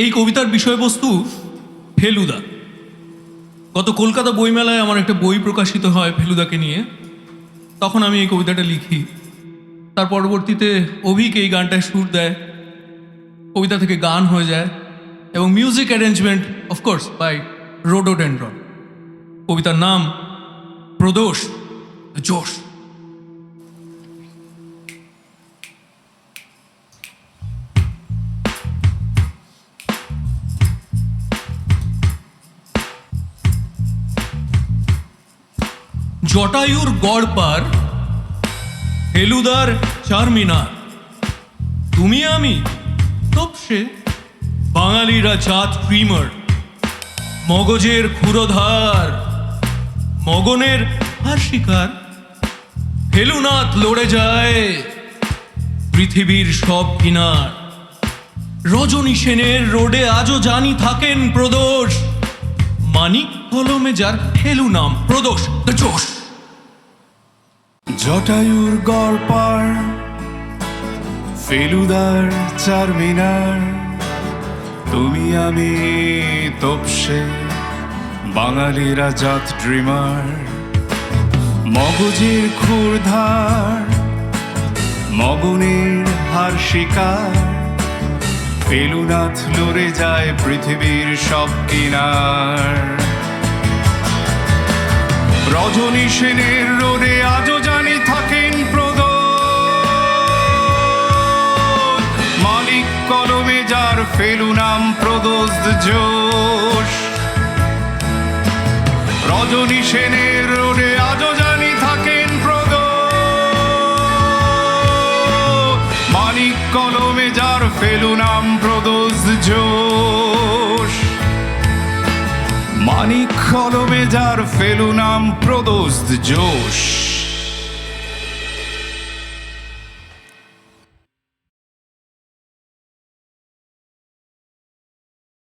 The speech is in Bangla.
এই কবিতার বিষয়বস্তু ফেলুদা। গত কলকাতা বইমেলায় আমার একটা বই প্রকাশিত হয় ফেলুদাকে নিয়ে, তখন আমি এই কবিতাটা লিখি। তার পরবর্তীতে অভিক এই গানটায় সুর দেয়, কবিতা থেকে গান হয়ে যায়, এবং music arrangement of course by Rhododendron. কবিতার নাম প্রদোষ, জোশ। জটায়ুর গড়পার, ফেলুদার চারমিনার, তুমি আমি তপসে, বাঙালিরা জাত ট্রিমার, মগজের ক্ষুরধার, মগনের হার শিকার, ফেলুনাথ লড়ে যায় পৃথিবীর সব কিনার। রজনী সেনের রোডে আজও জানি থাকেন প্রদোষ, মানিক কলমে যার ফেলু নাম প্রদোষ দ্য জোশ। জটায়ুর গড়পার, ফেলুদার চারমিনার, তুমি আমি তপসে, বাঙালিরা জাত ড্রিমার, মগজের ক্ষুরধার, মগনের হার শিকার, ফেলুনাথ লড়ে যায় পৃথিবীর সব কিনার। রজনী সেনের রোডে আজও জানি থাকেন প্রদোষ, মালিক কলমে যার ফেলু নাম প্রদোষ দ্য জোশ। রজনী সেনের রোডে আজও জানি থাকেন প্রদোষ, মালিক কলমে যার ফেলু নাম প্রদোষ দ্য জোশ। মানিক কলমে যার ফেলু নাম প্রদোষ দ্য জোশ।